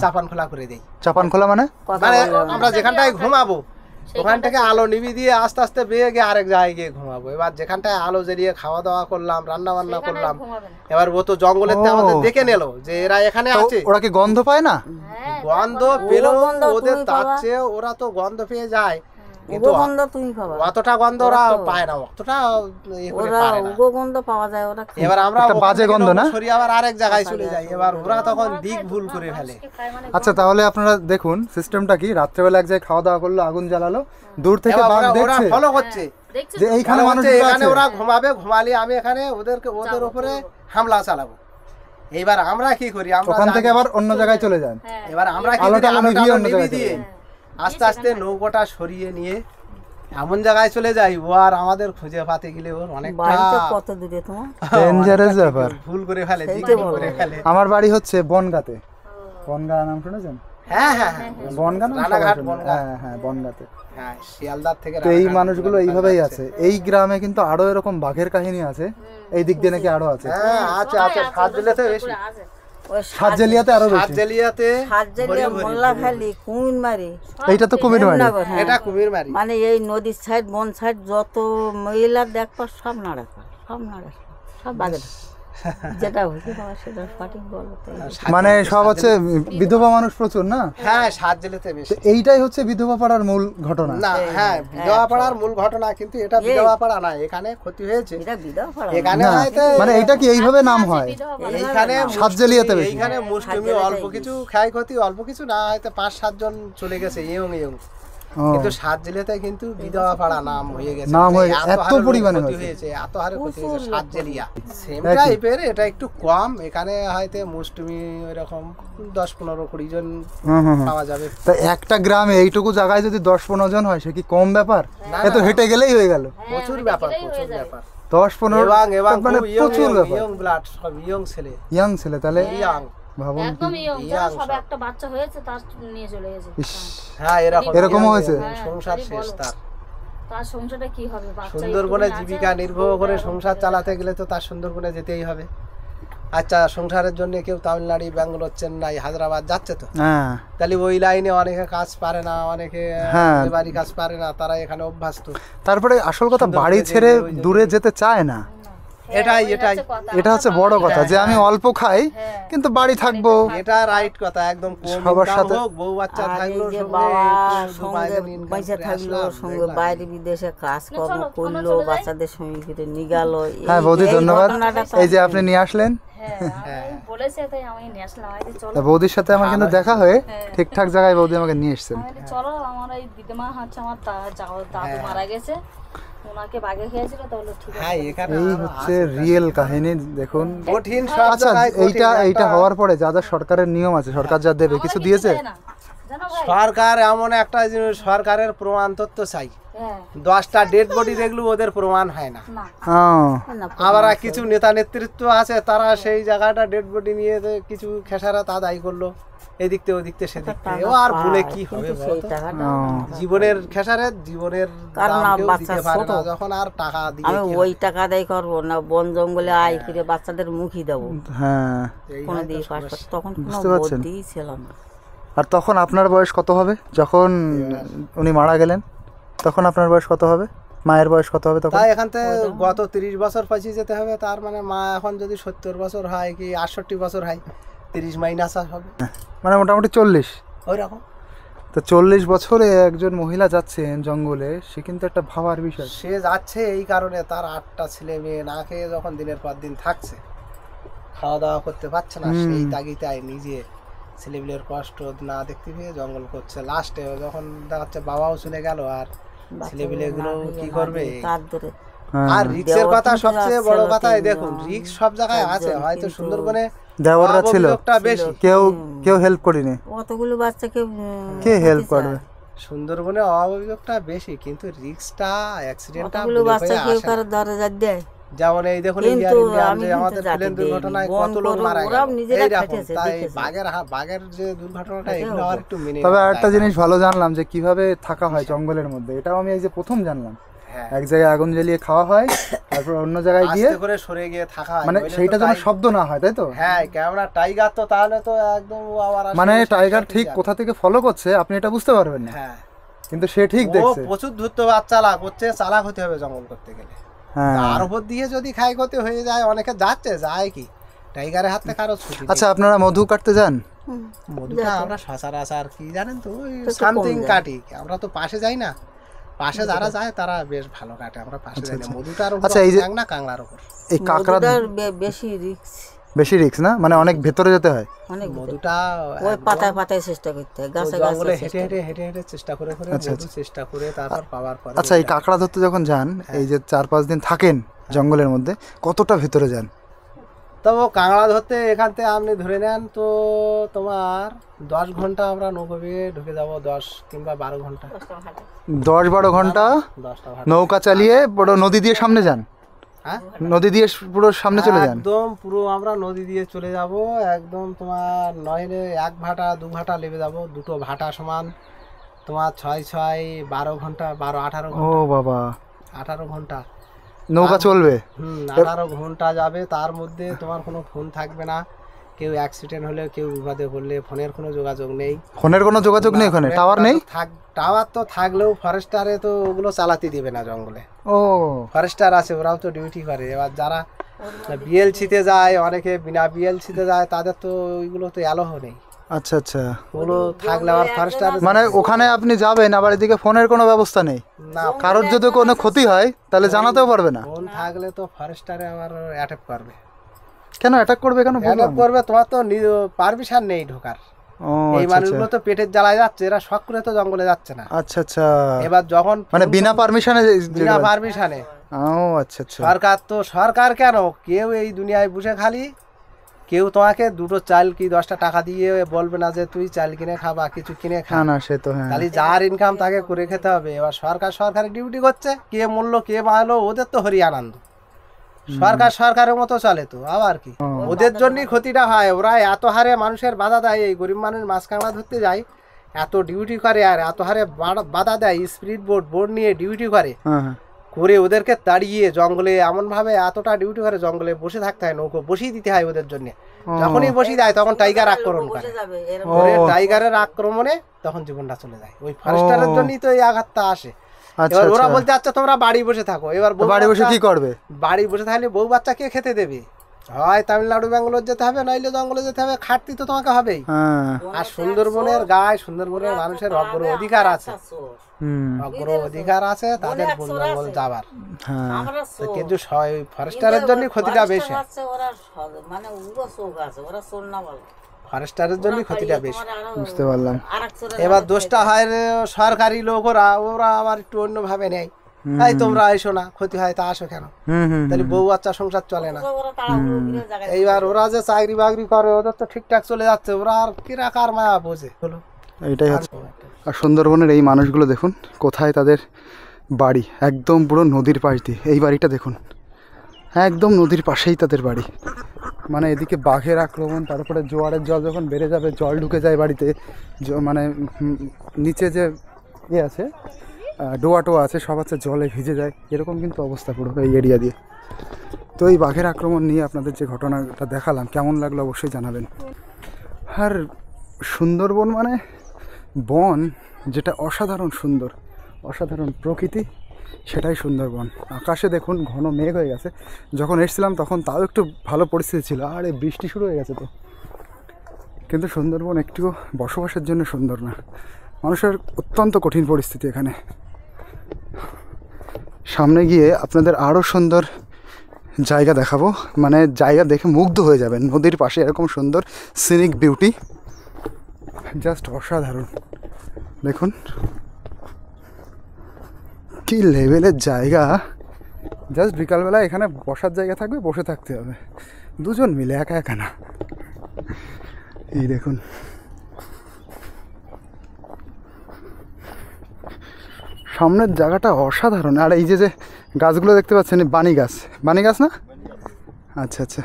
S3: চাপান খোলা করে দিই।
S1: চাপান খোলা মানে?
S3: মানে আমরা যেখানটায় ঘুমাবো ওখান থেকে আলো নিবি দিয়ে আস্তে আস্তে বেয়ে গিয়ে আরেক জায়গায় গিয়ে ঘুমাবো। এবার যেখানটায় আলো জ্বালিয়ে খাওয়া দাওয়া করলাম, রান্না বান্না করলাম, এবার ও তো জঙ্গলের আমাদের দেখে নিল যে এরা এখানে আছে।
S1: ওরা কি গন্ধ পায় না?
S3: গন্ধ পেলেও ওদের তার চেয়ে ওরা তো গন্ধ পেয়ে যায়, কিন্তু
S2: গন্ধ তুমি পাবা,
S3: অতটা গন্ধ ওরা পায় না, অতটা
S2: ওরা গন্ধ পাওয়া যায় ওরা।
S3: এবার আমরা
S1: একটা বাজে গন্ধ না?
S3: সরিয়ে আবার আরেক জায়গায় চলে যাই, এবার ওরা তখন দিক ভুল করে ফেলে।
S1: আচ্ছা তাহলে আপনারা দেখুন সিস্টেমটা কি, রাত্রেবেলা এক জায়গায় খাওয়া দাওয়া করলো, আগুন জ্বালালো, দূর থেকে বাঘ
S3: ওরা
S1: দেখছে
S3: ফলো করছে
S1: যে এইখানে মানুষ
S3: এখানে ওরা ঘুমাবে, ঘুমালে আমি এখানে ওদের উপরে হামলা চালাবো। এইবার আমরা কি করি, আমরা
S1: ওখান থেকে আবার অন্য জায়গায় চলে যান।
S3: এবার আমরা কি
S1: আলোটা নিভিয়ে অন্য জায়গায়
S3: দিয়ে আস্তে আস্তে নৌকাটা সরিয়ে নিয়ে এমন জায়গায় চলে যাই ও আর আমাদের খুঁজে পাতে গেলে ওর অনেকটা
S2: বাড়িতে কত দূরে তোমার?
S1: ডেঞ্জারাস ব্যাপার।
S3: ভুল করে ফেলে, দিক ভুল করে ফেলে।
S1: আমার বাড়ি হচ্ছে বনগাঁতে। বনগাঁ নাম শুনেছেন?
S3: হ্যাঁ হ্যাঁ হ্যাঁ,
S1: বনগাঁ না?
S3: রানাঘাট বনগাঁ।
S1: হ্যাঁ হ্যাঁ বনগাঁতে।
S3: হ্যাঁ শিয়ালদার থেকে
S1: তো এই
S3: রানাঘাট
S1: মানুষগুলো এইভাবেই আছে। এই গ্রামে কিন্তু আরো এরকম বাঘের কাহিনী আছে, এই দিক দিয়ে নাকি আরো আছে।
S3: হ্যাঁ আছে আছে, সাতজেলিয়াতে বেশি,
S1: সাতজেলিয়াতে আরো বেশি।
S3: সাতজেলিয়াতে
S2: সাতজেলিয়া মোল্লা খালি কুমির মারি,
S1: এইটা তো কুমির বাড়ি।
S2: হ্যাঁ।
S3: এটা কুমির মারি।
S2: মানে এই নদীর সাইড বন সাইড যত মহিলা দেখবা সব নাড়াকা, সব নাড়াকা, সব বাগের যেটা হয়েছে তোমার সেটা সঠিক বলো তো।
S1: মানে সব হচ্ছে বিধবা মানুষ প্রচুর না?
S3: হ্যাঁ সাতজেলিয়াতে বেশি।
S1: তো এইটাই হচ্ছে বিধবা পাড়ার মূল ঘটনা।
S3: না হ্যাঁ বিধবা পাড়ার মূল ঘটনা, কিন্তু এটা বিধবা পাড়া না, এখানে ক্ষতি হয়েছে
S2: এটা বিধবা পাড়া
S3: এখানে
S1: না,
S3: হয়তো
S1: মানে এইটা কি এইভাবে নাম হয়?
S3: এইখানে
S1: সাতজেলিয়াতে বেশি।
S3: এইখানে মুসলিমি অল্প কিছু ক্ষয়ক্ষতি, অল্প কিছু না হয়তো 5-7 জন চলে গেছে ইয়ং ইয়ং, কিন্তু সাতজেলিয়াতে কিন্তু বিধবা পাড়া নাম হয়ে গেছে।
S1: নাম হয়ে
S3: এত
S1: এত
S3: হারে
S1: পরিমাণে
S3: ক্ষতি হয়েছে, এত হারে ক্ষতি হয়েছে সাতজেলিয়া। সেম টাইপের, এটা একটু কম। এখানে হয়তো মুসলিমি এরকম 10-15-20 জন পাওয়া যাবে।
S1: তা একটা গ্রামে এইটুকু জায়গায় যদি 10-15 জন হয় সে কি কম ব্যাপার? এ তো হেঁটে গেলেই হয়ে গেল।
S3: প্রচুর ব্যাপার, প্রচুর ব্যাপার।
S1: 10-15
S3: এবং
S1: মানে প্রচুর ব্যাপার।
S3: ইয়ং ব্লাড, সব ইয়ং ছেলে,
S1: ইয়াং ছেলে, তাহলে
S3: ইয়ং।
S1: ভাবুন।
S4: একদম ইয়ং, সব একটা বাচ্চা হয়েছে তার নিয়ে চলে গেছে।
S3: হ্যাঁ
S1: এরকমও হয়েছে?
S3: সংসার শেষ তার।
S4: তার সংসারটা কি হবে? বাচ্চা
S3: সুন্দরবনে জীবিকা নির্বাহ করে সংসার চালাতে গেলে তো তার সুন্দরবনে যেতেই হবে। আচ্ছা সংসারের জন্য কেউ তামিলনাড়ু, ব্যাঙ্গালোর, চেন্নাই, হায়দ্রাবাদ যাচ্ছে তো,
S1: হ্যাঁ
S3: তাহলে ওই লাইনে অনেকে কাজ পারে না, অনেকে
S1: হ্যাঁ।
S3: বাড়ি কাজ পারে না, তারা এখানে অভ্যস্ত।
S1: তারপরে আসল কথা বাড়ি ছেড়ে দূরে যেতে চায় না।
S3: এটাই এটাই
S1: এটা হচ্ছে বড় কথা, যে আমি অল্প খাই কিন্তু বাড়ি থাকবো।
S3: এটা রাইট কথা একদম।
S1: সবার সাথে
S3: বউ বাচ্চা
S2: আর এই
S3: থাকলো
S2: যে
S3: সঙ্গে,
S2: বাবা
S3: একটু
S2: সঙ্গে
S3: বাইরে income
S2: পয়সা
S3: করে
S2: থাকলো,
S3: আসলাম,
S2: সঙ্গে
S3: দেখলাম।
S2: বাইরে বিদেশে কাজকর্ম করলো, বাচ্চাদের সঙ্গে ফিরে নিগালো।
S1: হ্যাঁ বৌদি ধন্যবাদ, এই যে আপনি নিয়ে আসলেন।
S4: হ্যাঁ বলেছে তাই আমি নিয়ে আসলাম। আইতে চলো,
S1: তা বৌদির সাথে আমার কিন্তু দেখা হয়ে ঠিকঠাক জায়গায় বৌদি আমাকে নিয়ে এসেছেন।
S4: আমি চলো, আমার এই দিদিমা হচ্ছে আমার দাদু মারা গেছে, ওনাকে বাগে খেয়েছিল, তাহলে ঠিক আছে।
S3: হ্যাঁ এখানে
S1: এই হচ্ছে রিয়েল কাহিনী, দেখুন।
S3: কঠিন সব
S1: আচ্ছা
S3: জায়গায় কঠিন
S1: এইটা
S3: একটা-
S1: হওয়ার পরে যা যা সরকারের নিয়ম আছে, সরকার যা দেবে, কিছু দিয়েছে?
S4: না,
S3: সরকার এমন একটা জিনিস, সরকারের প্রমাণ তথ্য চাই।
S4: হ্যাঁ
S3: 10টা ডেড বডি দেখলেও ওদের প্রমাণ হয় না।
S4: না
S1: ও
S3: আবার কিছু নেতা নেতৃত্ব আছে, তারা সেই জায়গাটা ডেড বডি নিয়ে কিছু খেসারত আদায় করলো, এদিক থেকে ওদিক থেকে সেদিক থেকে। ও আর ভুলে কি হবে
S2: সেই
S3: বলতো?
S2: টাকাটা
S3: জীবনের খেসারত, জীবনের
S2: কার
S3: দাম
S2: না
S3: কেউ
S2: বাচ্চা
S3: দিতে পারে
S2: ছোট?
S3: না যখন, আর টাকা দিয়ে
S2: আমি
S3: কি
S2: ওই
S3: হবে?
S2: টাকা দেয় করবো না, বন জঙ্গলে আয় করে বাচ্চাদের মুখই দেবো
S1: হ্যাঁ।
S3: এই
S2: কোনো
S3: হয়তো
S2: দিয়ে পাশ
S3: সমস্যা।
S2: তখন কোনো
S1: বুঝতে পারছেন?
S2: বুদ্ধিই ছিল না।
S1: আর তখন আপনার বয়স কত হবে যখন উনি মারা গেলেন? তখন আপনার বয়স কত হবে? মায়ের বয়স কত হবে তখন?
S3: তাই এখান থেকে গত 30 বছর পিছিয়ে যেতে হবে। তার মানে মা এখন যদি 70 বছর হয় কি 68 বছর হয়, 30 মাইনাস হবে,
S1: মানে মোটামুটি 40।
S3: ওই রকম।
S1: তো 40 বছরে একজন মহিলা যাচ্ছেন জঙ্গলে, সে কিন্তু একটা ভাবার বিষয়।
S3: সে যাচ্ছে এই কারণে, তার 8টা ছেলে মেয়ে না খেয়ে যখন দিনের পর দিন থাকছে, খাওয়া দাওয়া করতে পারছে না, সেই তাগিদায় নিজে ছেলেমেয়ের কষ্ট না দেখতে পেয়ে জঙ্গল করছে। লাস্টে যখন দেখাচ্ছে বাবাও চলে গেল, আর ছেলেমেয়েগুলো কি করবে?
S2: তার ধরে
S3: আর রিক্সের কথা সবচেয়ে বড় কথা, এই দেখুন রিক্স সব জায়গায় আছে, হয়তো সুন্দরবনে
S1: দেওয়াররা ছিল,
S3: অভিযোগটা বেশি।
S1: কেউ হেল্প করেনি।
S2: অতগুলো বাচ্চাকে
S1: কে হেল্প করবে?
S3: সুন্দরবনে অভিযোগটা বেশি, কিন্তু রিক্সটা অ্যাক্সিডেন্টটা
S2: অতগুলো বাচ্চা কেউ কারো দরজা দেয়।
S3: যেমন এই দেখুন
S2: কিন্তু
S3: ইন্ডিয়ান
S2: আমি
S3: যে
S2: কিন্তু
S3: আমাদের
S2: যাতে
S3: প্লেন
S2: দেইনি।
S3: দুর্ঘটনায়
S2: বন
S3: কত লোক
S2: করো,
S3: মারা
S2: ওরাও
S3: গেল
S2: নিজেরা
S3: এইরকম।
S2: খেটেছে,
S3: তাই
S2: দেখেছে।
S3: বাঘের যে দুর্ঘটনাটা, এগুলো আর একটু মেনে
S1: তবে
S3: নেওয়া
S1: আরেকটা
S3: যায়।
S1: জিনিস ভালো জানলাম যে কিভাবে থাকা হয় জঙ্গলের মধ্যে, এটাও আমি এই যে প্রথম জানলাম।
S3: হ্যাঁ,
S1: এক জায়গায় আগুন জ্বালিয়ে খাওয়া হয়, তারপর অন্য জায়গায় গিয়ে
S3: আস্তে করে সরে গিয়ে থাকা হয়,
S1: মানে
S3: নইলে তো
S1: সেইটা যেন
S3: টাই-
S1: শব্দ না হয়, তাই তো?
S3: হ্যাঁ, ক্যামেরা টাইগার তো তাহলে তো একদম আবার আসলে
S1: মানে
S3: শেষ
S1: টাইগার
S3: করতে
S1: ঠিক
S3: যাবে।
S1: কোথা থেকে ফলো করছে আপনি এটা বুঝতে পারবেন না,
S3: হ্যাঁ,
S1: কিন্তু সে ঠিক
S3: ও
S1: দেখছে।
S3: প্রচুর ধূর্তবাদ চালাক হচ্ছে, চালাক হতে হবে জঙ্গল করতে গেলে।
S1: হ্যাঁ।
S3: তার উপর দিয়ে যদি খাই ক্ষতি হয়ে যায়, অনেকে যাচ্ছে, যায় কি টাইগারের হাত থেকে কারো ছুটি নেই।
S1: আচ্ছা, আপনারা মধু কাটতে যান?
S3: মধুটা আমরা সচরাচর কি জানেন তো, ওই
S2: একটু কম
S3: সামথিং
S2: যায়।
S3: কাটি, আমরা তো পাশে যাই না। পাশে যারা যায় তারা বেশ ভালো কাটে, আমরা পাশে যাই না। মধুটার উপর
S1: আচ্ছা, এই যে-
S3: না কাংলার উপর
S1: এই কাঁকড়া
S2: মধুটার বেশি রিক্স,
S1: বেশি রিস্ক না, মানে অনেক ভেতরে যেতে হয়।
S2: অনেক
S3: মধুটা
S2: ওই পাতায় পাতায় চেষ্টা করতে হয়, গাছে
S3: জঙ্গলে
S2: গাছে
S3: হেঁটে হেঁটে চেষ্টা করে মধু চেষ্টা করে তারপর পাওয়ার পরে।
S1: আচ্ছা, এই কাঁকড়া ধরতে যখন যান, এই যে 4-5 দিন থাকেন জঙ্গলের মধ্যে, কতটা ভেতরে যান?
S3: তবে কাঁকড়া ধরতে এখান থেকে আপনি ধরে নেন তো তোমার 10 ঘন্টা আমরা নৌকো বেয়ে ঢুকে যাবো, 10 কিংবা 12 ঘন্টা,
S1: 10-12 ঘন্টা
S3: 10টা ভাড়া।
S1: নৌকা চালিয়ে পুরো নদী দিয়ে সামনে যান?
S3: হ্যাঁ,
S1: নদী দিয়ে পুরো সামনে চলে যান?
S3: একদম পুরো আমরা নদী দিয়ে চলে যাব, একদম তোমার নইলে 1 ভাটা 2 ভাটা লেগে যাব, দুটো ভাটা সমান তোমার 6-6-12 ঘন্টা, 12-18
S1: ও
S3: ঘন্টা,
S1: বাবা,
S3: 18 ঘন্টা
S1: নৌকা চলবে?
S3: 18 ঘন্টা যাবে। তার মধ্যে তোমার কোনো ফোন থাকবে না, কেউ অ্যাক্সিডেন্ট হলে, কেউ বিপদে পড়লে ফোনের কোনো যোগাযোগ নেই।
S1: ফোনের কোনো যোগাযোগ নেই ওখানে? টাওয়ার নেই?
S3: টাওয়ার তো থাকলেও ফরেস্টারে তো ওগুলো চালাতে দেবে না জঙ্গলে।
S1: ও
S3: ফরেস্টার আছে, ওরাও তো ডিউটি করে। এবার যারা বিএলসিতে যায়, অনেকে বিনা বিএলসিতে যায়, তাদের তো ওইগুলো তো অ্যালোহ নেই।
S1: আচ্ছা আচ্ছা,
S3: ওগুলো থাকলে আবার ফরেস্টার
S1: মানে ওখানে আপনি যাবেন, আবার এদিকে ফোনের কোনো ব্যবস্থা নেই?
S3: না,
S1: কারোর যদি কোনো ক্ষতি হয় তাহলে জানাতেও পারবে না?
S3: ফোন থাকলে তো ফরেস্টারে আবার অ্যাটাক করবে।
S1: কেন অ্যাটাক করবে? কেন বুঝলাম
S3: অ্যাটাক
S1: না।
S3: করবে, তোমার তো পারমিশন নেই ঢোকার।
S1: ও
S3: এই
S1: আচ্ছা
S3: মানুষগুলো তো পেটের জ্বালায় যাচ্ছে, এরা শখ করে তো জঙ্গলে যাচ্ছে না।
S1: আচ্ছা আচ্ছা,
S3: এবার যখন
S1: মানে বিনা পারমিশনে?
S3: বিনা পারমিশনে।
S1: ও আচ্ছা আচ্ছা,
S3: সরকার কেন, কেউ এই দুনিয়ায় বসে খালি কেউ তোমাকে দুটো চাল কি 10টা টাকা দিয়ে বলবে না যে তুই চাল কিনে খাবা, কিছু কিনে খা।
S1: না সে তো হ্যাঁ।
S3: খালি যার ইনকাম তাকে করে খেতে হবে। এবার সরকারি ডিউটি করছে, কে মরলো কে মারলো ওদের তো হরি আনন্দ। সরকারের মতো চলে তো, আবার কি ওদের জন্যই ক্ষতিটা হয়। ওরা এত হারে মানুষের বাধা দেয়, এই গরিব মানুষ মাছ কাঁকড়া ধরতে যায়, এত ডিউটি করে আর এত হারে বাধা দেয়, স্পিড বোর্ড নিয়ে ডিউটি করে,
S1: হ্যাঁ
S3: করে ওদেরকে তাড়িয়ে জঙ্গলে এমনভাবে এতটা ডিউটি করে, জঙ্গলে বসে থাকতে হয়, নৌকো বসিয়ে দিতে হয় ওদের জন্য। যখনই বসিয়ে দেয় তখন টাইগার আক্রমণ করে, টাইগারের আক্রমণে তখন জীবনটা চলে যায়। ওই ফরেস্টারের জন্যই তো এই আঘাতটা আসে।
S1: আচ্ছা
S3: এবার ওরা
S1: আচ্ছা,
S3: বলতে আচ্ছা তোমরা বাড়ি বসে থাকো। এবার
S1: বাড়ি বসে কি করবে?
S3: বাড়ি বসে থাকলে বউ বাচ্চা কে খেতে দেবে? হয় তামিলনাড়ু ব্যাঙ্গালোর যেতে হবে, নইলে জঙ্গলে যেতে হবে, খাটতি তো তোমাকে হবেই।
S1: হ্যাঁ
S3: আর সুন্দরবনের গায়ে সুন্দরবনের মানুষের অগ্র অধিকার আছে, অগ্র অধিকার আছে তাদের বন জঙ্গল যাবার।
S1: হ্যাঁ,
S3: কিন্তু ফরেস্টারের জন্য ক্ষতিটা বেশি,
S2: মানে
S3: ফরেস্টারের জন্য ক্ষতিটা বেশি।
S1: বুঝতে পারলাম।
S3: এবার দোষটা হয় সরকারি লোক, ওরা আবার একটু অন্যভাবে নেয়, তাই তোমরা এসো না, ক্ষতি হয় তা আসো কেন? তাহলে বউ বাচ্চা সংসার চলে না। এইবার ওরা যে চাকরি বাকরি করে ওদের তো ঠিকঠাক চলে যাচ্ছে, ওরা আর কিরা কার মায়া বোঝে হলো।
S1: এইটাই হচ্ছে। আর সুন্দরবনের এই মানুষগুলো দেখুন কোথায় তাদের বাড়ি, একদম পুরো নদীর পাশ দিয়ে। এই বাড়িটা দেখুন, একদম নদীর পাশেই তাদের বাড়ি। মানে এদিকে বাঘের আক্রমণ, তারপরে জোয়ারের জল যখন বেড়ে যাবে, জল ঢুকে যায় বাড়িতে, মানে নিচে যে আছে ডোয়া টোয়া আছে সব আছে জলে ভিজে যায়, এরকম কিন্তু অবস্থা পুরো এই এরিয়া দিয়ে। তো এই বাঘের আক্রমণ নিয়ে আপনাদের যে ঘটনাটা দেখালাম কেমন লাগলো অবশ্যই জানাবেন। আর সুন্দরবন মানে বন যেটা অসাধারণ সুন্দর, অসাধারণ প্রকৃতি, সেটাই সুন্দরবন। আকাশে দেখুন ঘন মেঘ হয়ে গেছে, যখন এসেছিলাম তখন তাও একটু ভালো পরিস্থিতি ছিল, আর এই বৃষ্টি শুরু হয়ে গেছে তো। কিন্তু সুন্দরবন একটুও বসবাসের জন্য সুন্দর না, মানুষের অত্যন্ত কঠিন পরিস্থিতি এখানে। সামনে গিয়ে আপনাদের আরও সুন্দর জায়গা দেখাবো, মানে জায়গা দেখে মুগ্ধ হয়ে যাবেন। নদীর পাশে এরকম সুন্দর সিনিক বিউটি, জাস্ট অসাধারণ। দেখুন কি লেভেলের জায়গা, জাস্ট বিকালবেলা এখানে বসার জায়গা থাকবে, বসে থাকতে হবে দুজন মিলে, একা একা না। এই দেখুন সামনের জায়গাটা অসাধারণ। আর এই যে যে গাছগুলো দেখতে পাচ্ছেন বানি গাছ, বানি গাছ না? আচ্ছা আচ্ছা,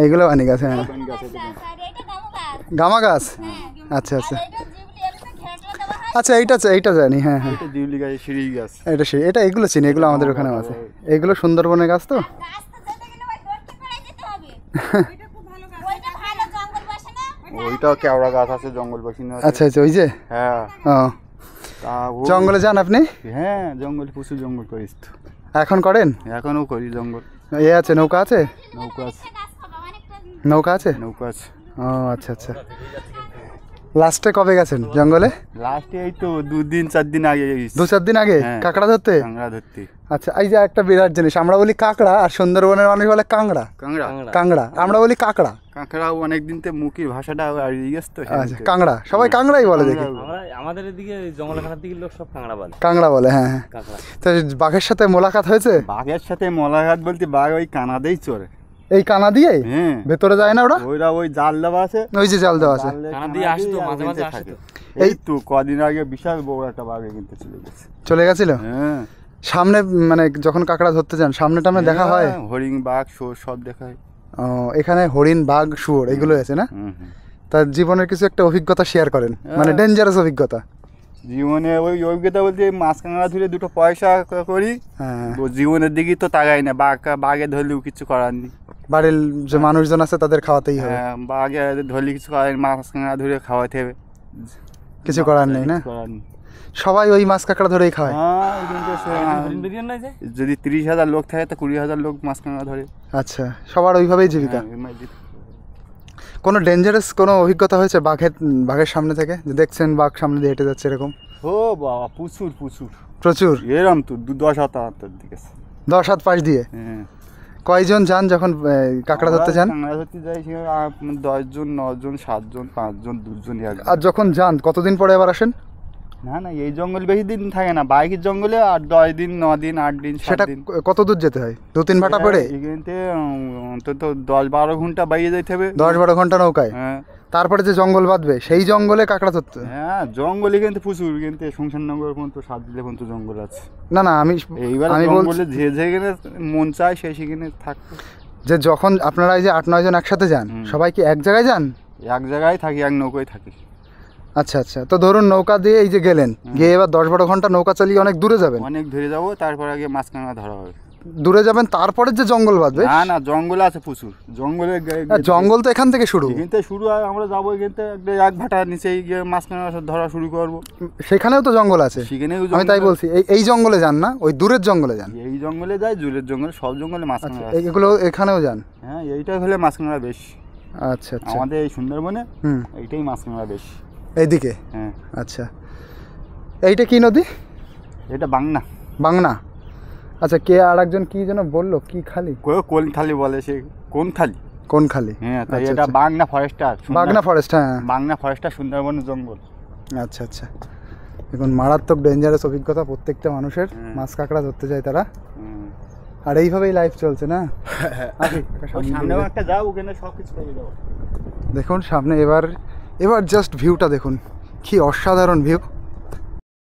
S1: এইগুলো বানি গাছ, হ্যাঁ গামা গাছ, আচ্ছা আচ্ছা আচ্ছা, এইটা জানি, হ্যাঁ হ্যাঁ এটা সেই, এটা এগুলো চিনি, এগুলো আমাদের ওখানেও আছে, এগুলো সুন্দরবনের গাছ তো।
S6: ওইটাও কেওড়া গাছ আছে, জঙ্গল বাসিন্দা।
S1: আচ্ছা আচ্ছা, ওই যে
S6: হ্যাঁ,
S1: জঙ্গলে যান আপনি?
S6: হ্যাঁ, জঙ্গল প্রচুর জঙ্গল করিস তো।
S1: এখন করেন?
S6: এখনো করি জঙ্গল।
S1: এ আছে, নৌকা আছে?
S6: নৌকা আছে,
S1: নৌকা আছে,
S6: নৌকা আছে।
S1: ও আচ্ছা আচ্ছা। লাস্টে কবে গেছেন জঙ্গলে?
S6: লাস্টে এই তো 2-4 দিন আগে গেছি।
S1: 2-4 দিন আগে?
S6: হ্যাঁ।
S1: কাঁকড়া ধরতে?
S6: কাঁকড়া ধরতে।
S1: আচ্ছা, এই যে একটা বিরাট জিনিস, আমরা বলি কাঁকড়া আর সুন্দরবনের মানুষ বলে কাঁকড়া।
S6: কাঁকড়া,
S1: কাঁকড়া, আমরা বলি কাঁকড়া।
S6: কাঁকড়াও অনেকদিন তো মুখের ভাষাটা হারিয়ে গেছে তো।
S1: আচ্ছা, কাঁকড়া, সবাই কাঁকড়াই বলে দেখি।
S5: আমাদের এদিকে জঙ্গলখানার দিকে লোক সব কাঁকড়া বলে।
S1: কাঁকড়া বলে, হ্যাঁ হ্যাঁ। তো বাঘের সাথে মোলাকাত হয়েছে?
S6: বাঘের সাথে মোলাকাত বলতে বাঘ ওই কানাদেই চড়ে।
S1: এই কানা দিয়ে?
S6: হ্যাঁ।
S1: ভেতরে যায় না ওরা?
S6: ওইরা ওই জাল দেওয়া আছে,
S1: ওই যে জাল দেওয়া আছে।
S5: কানা দিয়ে আসতো, মাঝে মাঝে আসতো।
S6: এই তো কদিন আগে বিশাল বড় একটা বাঘ কিন্তু চলে
S1: গেছিল।
S6: হ্যাঁ।
S1: সামনে মানে যখন কাঁকড়া ধরতে যান সামনে টামনে দেখা হয়?
S6: হরিণ, বাঘ, শুয়োর সব দেখা হয়।
S1: ও, এখানে হরিণ, বাঘ, শুয়োর এগুলো আছে না? তার জীবনের কিছু একটা অভিজ্ঞতা শেয়ার করেন, মানে ডেঞ্জারাস অভিজ্ঞতা।
S6: জীবনে ওই অভিজ্ঞতা বলতে মাছ কাঁকড়া ধরে 2 পয়সা করি, জীবনের দিকে তো তাকাই না। বাঘে ধরলেও কিছু করার নেই,
S1: বাড়ির যে মানুষজন আছে তাদের খাওয়াতেই হবে।
S6: বাঘে ধরলে কিছু করার নেই, মাছ কাঁকড়া ধরে খাওয়াতে হবে,
S1: কিছু করার নেই না? সবাই ওই মাছ কাঁকড়া ধরেই খাওয়ায়।
S6: যদি 30,000 লোক থাকে তো 20,000 লোক মাছ কাঁকড়া ধরে।
S1: আচ্ছা, সবার ওইভাবেই জীবিকা। কোনো ডেঞ্জারাস কোনো অভিজ্ঞতা হয়েছে বাঘের সামনে থেকে, যে দেখছেন বাঘ সামনে দিয়ে হেঁটে যাচ্ছে এরকম?
S6: ও বাবা, প্রচুর প্রচুর
S1: প্রচুর।
S6: এরম তো 10 হাত দিকে
S1: 10 হাত পাশ দিয়ে? কয়জন যান যখন কাঁকড়া ধরতে যান?
S6: কাঁকড়া ধরতে যাই 10 জন, 9 জন, 7 জন, 5 জন, 2 জন।
S1: আর যখন যান কতদিন পরে আবার আসেন?
S6: না না, এই জঙ্গল বেশি দিন থাকে না, বাইকের জঙ্গলে 10 দিন, 9 দিন, 8 দিন, 7 দিন।
S1: সেটা কত দূর যেতে হয়? 2-3 ভাটা পড়ে?
S6: এখানে অন্তত 10-12 ঘন্টা বাইরে যাইতে হবে।
S1: 10-12 ঘন্টা নৌকায়?
S6: হ্যাঁ।
S1: তারপরে যে জঙ্গল বাঁধবে সেই জঙ্গলে কাঁকড়া ধরতে?
S6: হ্যাঁ, জঙ্গলে কিন্তু প্রচুর, কিন্তু সংসারনগর পর্যন্ত 7 দিলে পর্যন্ত জঙ্গল আছে।
S1: না না, আমি
S6: জঙ্গলে যেখানে মন চায় সেখানে থাকতে।
S1: যে যখন আপনারা এই যে 8-9 জন একসাথে যান, সবাই কি এক জায়গায় যান?
S6: এক জায়গায় থাকি, এক নৌকায় থাকি।
S1: আচ্ছা আচ্ছা, তো ধরুন নৌকা দিয়ে এই যে গেলেন, গিয়ে এবার 10-12 ঘন্টা নৌকা চালিয়ে অনেক দূরে যাবেন?
S6: অনেক দূরে যাবো, তারপর আগে মাছ কাঁকড়া ধরা হবে।
S1: দূরে যাবেন, তারপরে যে জঙ্গল বাঁধবে?
S6: না না, জঙ্গল আছে প্রচুর, জঙ্গলে
S1: জঙ্গল তো এখান থেকে শুরু।
S6: এখান থেকে শুরু হয়, আমরা যাবো এখান থেকে এক ভাটার নিচে গিয়ে মাছ কাঁকড়া ধরা শুরু করবো।
S1: সেখানেও তো জঙ্গল আছে?
S6: সেখানেও,
S1: আমি তাই বলছি, এই জঙ্গলে যান না, ওই দূরের জঙ্গলে যান?
S6: এই জঙ্গলে যাই, দূরের জঙ্গলে, সব জঙ্গলে মাছ কাঁকড়া।
S1: এগুলো এখানেও যান?
S6: হ্যাঁ, এইটাই হলে মাছ কাঁকড়া বেশি।
S1: আচ্ছা আচ্ছা,
S6: আমাদের এই সুন্দরবনে এইটাই মাছ কাঁকড়া বেশি।
S1: এইদিকে?
S6: হ্যাঁ।
S1: আচ্ছা, এইটা কি নদী?
S6: এটা বাংনা।
S1: বাংনা, আচ্ছা। কে আর একজন কি যেন বললো, কি খালি?
S6: কোন খালি বলে, সে কোন খালি?
S1: কোন খালি?
S6: হ্যাঁ, তাই এটা বাংনা ফরেস্টার।
S1: বাংনা ফরেস্ট, হ্যাঁ,
S6: বাংনা ফরেস্টার, সুন্দরবনের জঙ্গল।
S1: আচ্ছা আচ্ছা। এখন মারাত্মক ডেঞ্জারাস অভিজ্ঞতা প্রত্যেকটা মানুষের, মাছ কাঁকড়া ধরতে যায় তারা, আর এইভাবেই লাইফ চলছে না?
S6: সামনে একটা যাও, ওখানে সব কিছু পেয়ে যাবো।
S1: দেখুন সামনে এবার জাস্ট ভিউটা দেখুন, কি অসাধারণ ভিউ।